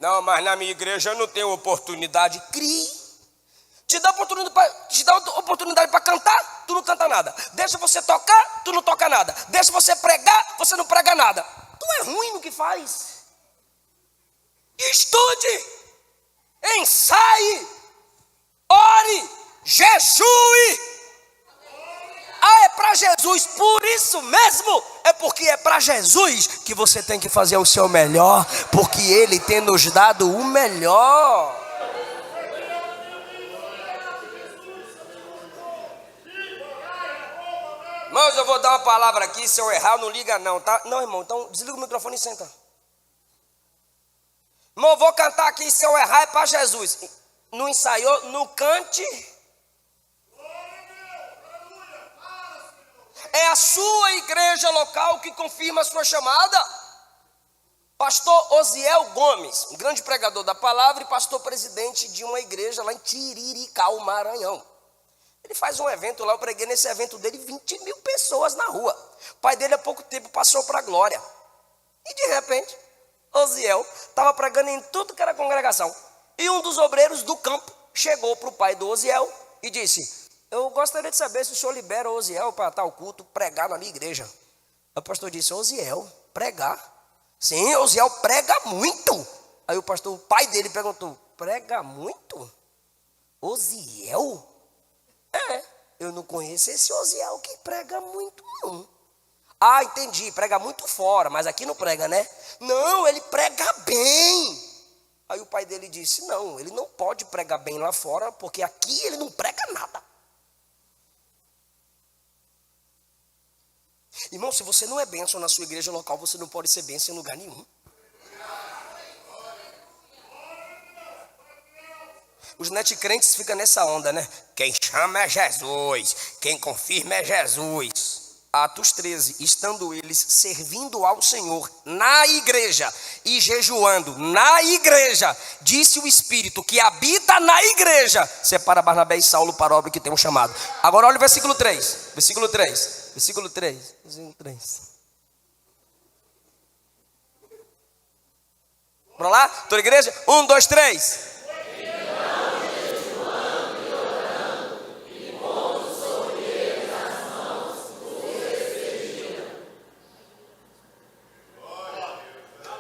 Não, mas na minha igreja eu não tenho oportunidade. Crie. Te dá oportunidade para cantar, tu não canta nada. Deixa você tocar, tu não toca nada. Deixa você pregar, você não prega nada. Tu é ruim no que faz. Estude, ensaie, ore, jejue. Ah, é para Jesus, por isso mesmo. É porque é para Jesus que você tem que fazer o seu melhor, porque Ele tem nos dado o melhor. Irmãos, eu vou dar uma palavra aqui, se eu errar, não liga não, tá? Não, irmão, então desliga o microfone e senta. Irmão, eu vou cantar aqui, se eu errar é para Jesus. Não ensaiou, não cante. É a sua igreja local que confirma a sua chamada. Pastor Osiel Gomes, um grande pregador da palavra e pastor presidente de uma igreja lá em Tiriricau, Maranhão. Ele faz um evento lá, eu preguei nesse evento dele, 20 mil pessoas na rua. O pai dele há pouco tempo passou para a glória. E de repente, Osiel estava pregando em tudo que era congregação. E um dos obreiros do campo chegou para o pai do Osiel e disse: eu gostaria de saber se o senhor libera o Osiel para tal culto, pregar na minha igreja. O pastor disse: Osiel, pregar? Sim, Osiel prega muito. Aí o pastor, o pai dele perguntou: prega muito? Osiel? Eu não conheço esse Osiel que prega muito não. Ah, entendi, prega muito fora, mas aqui não prega, né? Não, ele prega bem. Aí o pai dele disse: não, ele não pode pregar bem lá fora, porque aqui ele não prega nada. Irmão, se você não é bênção na sua igreja local, você não pode ser bênção em lugar nenhum. Os netcrentes ficam nessa onda, né? Quem chama é Jesus, quem confirma é Jesus. Atos 13, estando eles servindo ao Senhor na igreja e jejuando na igreja, disse o Espírito que habita na igreja: separa Barnabé e Saulo para a obra que tem um chamado. Agora olha o versículo 3, versículo 3. Bora lá? Toda a igreja? 1, 2, 3.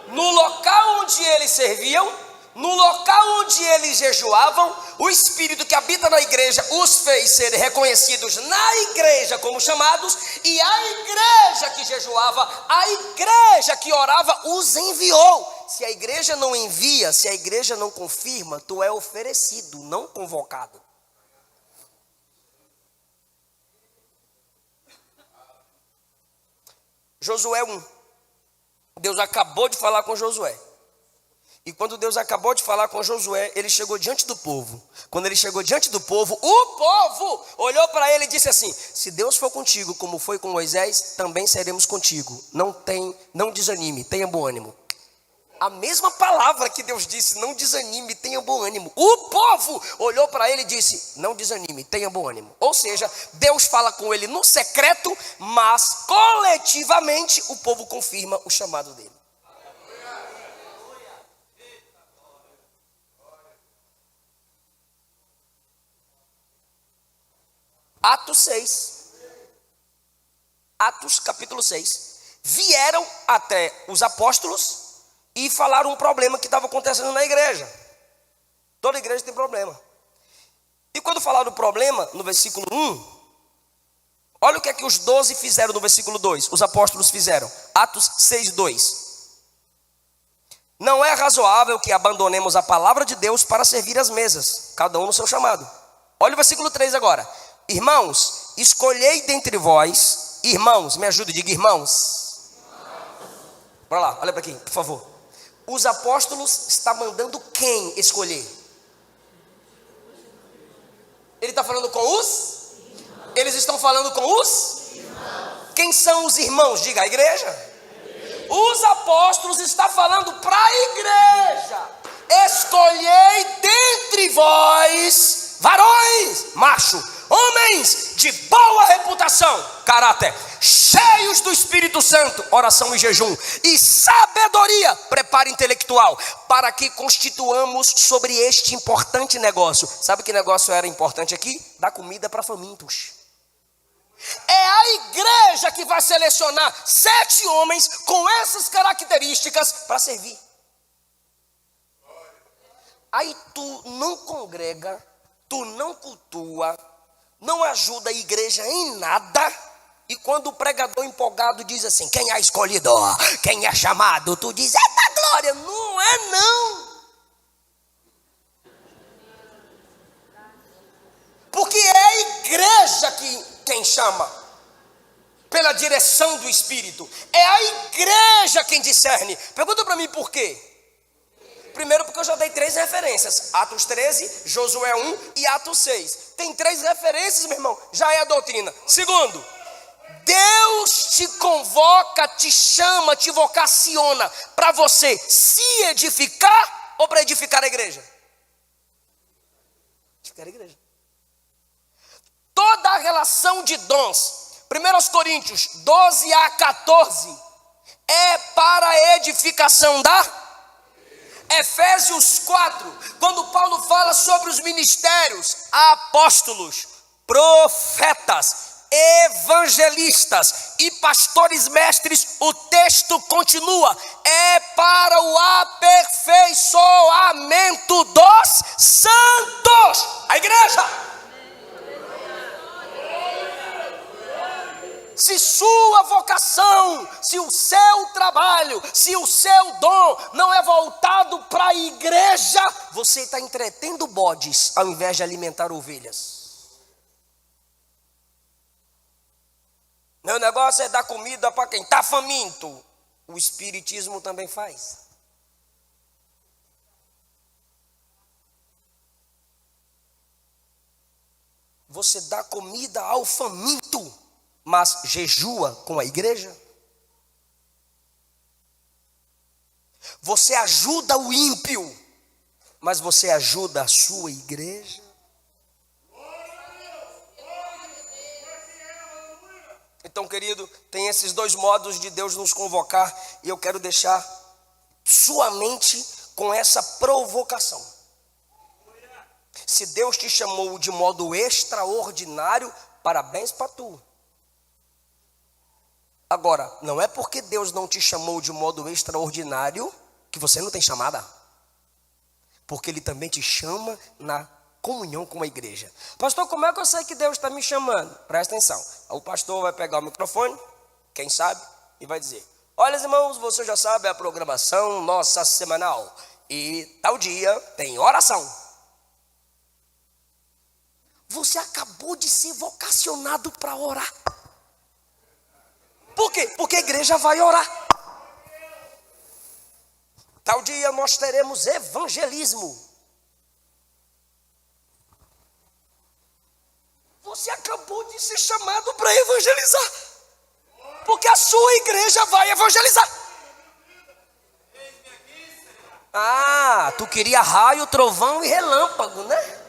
No local onde eles serviam, no local onde eles jejuavam, o Espírito que habita na igreja os fez serem reconhecidos na igreja como chamados, e a igreja que jejuava, a igreja que orava, os enviou. Se a igreja não envia, se a igreja não confirma, tu é oferecido, não convocado. Josué 1. Deus acabou de falar com Josué. E quando Deus acabou de falar com Josué, ele chegou diante do povo. Quando ele chegou diante do povo, o povo olhou para ele e disse assim: se Deus for contigo como foi com Moisés, também seremos contigo. Não desanime, tenha bom ânimo. A mesma palavra que Deus disse: não desanime, tenha bom ânimo. O povo olhou para ele e disse: não desanime, tenha bom ânimo. Ou seja, Deus fala com ele no secreto, mas coletivamente o povo confirma o chamado dele. Atos 6. Atos capítulo 6. Vieram até os apóstolos e falaram um problema que estava acontecendo na igreja. Toda igreja tem problema. E quando falaram do problema, no versículo 1, olha o que é que os 12 fizeram no versículo 2. Os apóstolos fizeram. Atos 6, 2. Não é razoável que abandonemos a palavra de Deus para servir as mesas, cada um no seu chamado. Olha o versículo 3 agora. Irmãos, escolhei dentre vós, irmãos, me ajuda, diga irmãos. Bora lá, olha para aqui, por favor. Os apóstolos estão mandando quem escolher? Ele está falando com os? Eles estão falando com os? Quem são os irmãos? Diga, a igreja. Os apóstolos estão falando para a igreja: escolhei dentre vós varões, macho, homens de boa reputação, caráter, cheios cheios do Espírito Santo, oração e jejum, e sabedoria, preparo intelectual, para que constituamos sobre este importante negócio. Sabe que negócio era importante aqui? Dar comida para famintos. É a igreja que vai selecionar 7 homens com essas características para servir. Aí tu não congrega, tu não cultua, não ajuda a igreja em nada. E quando o pregador empolgado diz assim: quem é escolhido, quem é chamado, tu diz: eita glória, não é não. Porque é a igreja quem chama, pela direção do Espírito. É a igreja quem discerne. Pergunta para mim por quê? Primeiro, porque eu já dei 3 referências: Atos 13, Josué 1 e Atos 6. Tem 3 referências, meu irmão, já é a doutrina. Segundo, Deus te convoca, te chama, te vocaciona para você se edificar ou para edificar a igreja? Edificar a igreja. Toda a relação de dons, 1 Coríntios 12 a 14, é para a edificação da Efésios 4, quando Paulo fala sobre os ministérios, apóstolos, profetas, evangelistas e pastores mestres, o texto continua: é para o aperfeiçoamento dos santos, a igreja. Se sua vocação, se o seu trabalho, se o seu dom não é voltado para a igreja, você está entretendo bodes ao invés de alimentar ovelhas. Meu negócio é dar comida para quem está faminto. O espiritismo também faz. Você dá comida ao faminto, mas jejua com a igreja? Você ajuda o ímpio, mas você ajuda a sua igreja? Então, querido, tem esses 2 modos de Deus nos convocar, e eu quero deixar sua mente com essa provocação. Se Deus te chamou de modo extraordinário, parabéns para tu. Agora, não é porque Deus não te chamou de modo extraordinário que você não tem chamada. Porque Ele também te chama na comunhão com a igreja. Pastor, como é que eu sei que Deus está me chamando? Presta atenção. O pastor vai pegar o microfone, quem sabe, e vai dizer: olha, irmãos, você já sabe a programação nossa semanal. E tal dia tem oração. Você acabou de ser vocacionado para orar. Por quê? Porque a igreja vai orar. Tal dia nós teremos evangelismo. Você acabou de ser chamado para evangelizar. Porque a sua igreja vai evangelizar. Ah, tu queria raio, trovão e relâmpago, né?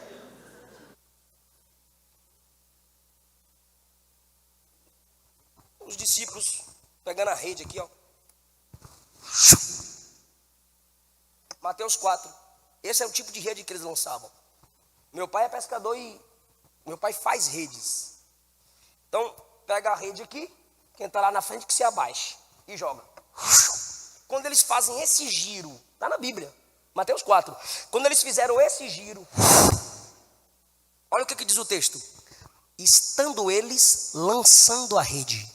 Os discípulos pegando a rede aqui, ó. Mateus 4. Esse é o tipo de rede que eles lançavam. Meu pai é pescador e meu pai faz redes. Então, pega a rede aqui, quem está lá na frente que se abaixe e joga. Quando eles fazem esse giro, está na Bíblia, Mateus 4. Quando eles fizeram esse giro, olha o que diz o texto: estando eles lançando a rede.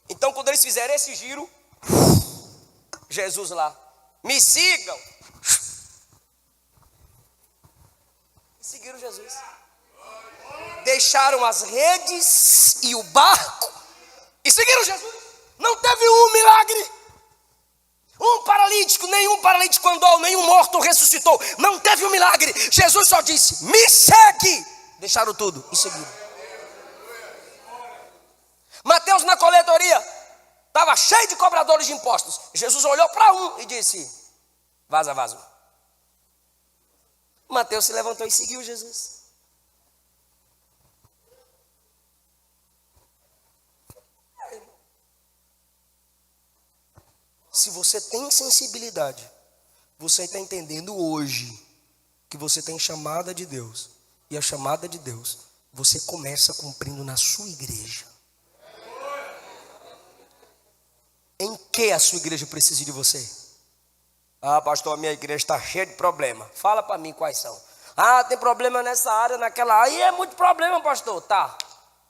Então, quando eles fizeram esse giro, Jesus lá: me sigam. Seguiram Jesus. Deixaram as redes e o barco e seguiram Jesus. Não teve um milagre. Um paralítico, nenhum paralítico andou, nenhum morto ressuscitou. Não teve um milagre. Jesus só disse: me segue. Deixaram tudo e seguiram. Mateus, na coletoria, estava cheio de cobradores de impostos. Jesus olhou para um e disse: vaza, vaza. Mateus se levantou e seguiu Jesus. Se você tem sensibilidade, você está entendendo hoje que você tem chamada de Deus. E a chamada de Deus, você começa cumprindo na sua igreja. Em que a sua igreja precisa de você? Ah, pastor, a minha igreja está cheia de problema. Fala para mim quais são. Ah, tem problema nessa área, naquela área. E é muito problema, pastor. Tá.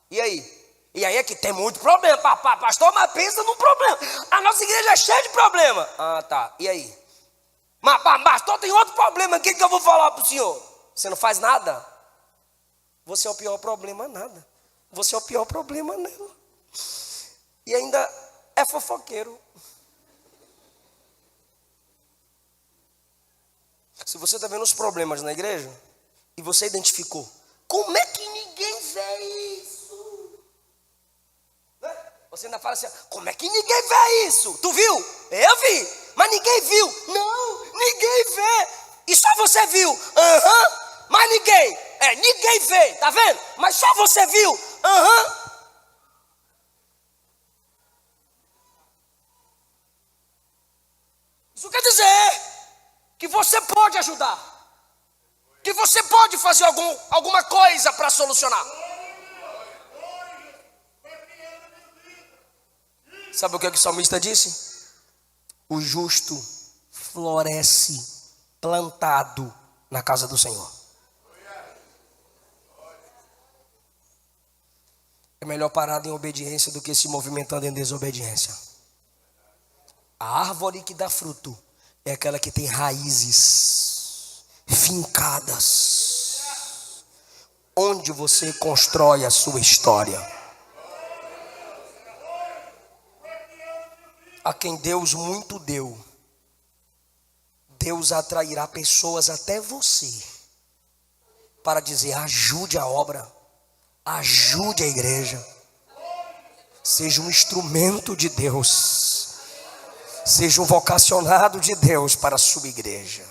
E aí? E aí é que tem muito problema, pastor, mas pensa num problema. A nossa igreja é cheia de problema. Ah, tá. E aí? Mas pastor, tem outro problema. O que eu vou falar para o senhor? Você não faz nada? Você é o pior problema, nada. Você é o pior problema nela. E ainda é fofoqueiro. Se você está vendo os problemas na igreja e você identificou, como é que ninguém vê isso? Você ainda fala assim, como é que ninguém vê isso? Tu viu? Eu vi, mas ninguém viu. Não, ninguém vê. E só você viu. Mas ninguém. Ninguém vê, tá vendo? Mas só você viu. Isso quer dizer que você pode ajudar. Que você pode fazer alguma coisa para solucionar. Sabe o que o salmista disse? O justo floresce plantado na casa do Senhor. É melhor parado em obediência do que se movimentando em desobediência. A árvore que dá fruto é aquela que tem raízes fincadas, onde você constrói a sua história. A quem Deus muito deu, Deus atrairá pessoas até você para dizer: ajude a obra, ajude a igreja, seja um instrumento de Deus, seja um vocacionado de Deus para a sua igreja.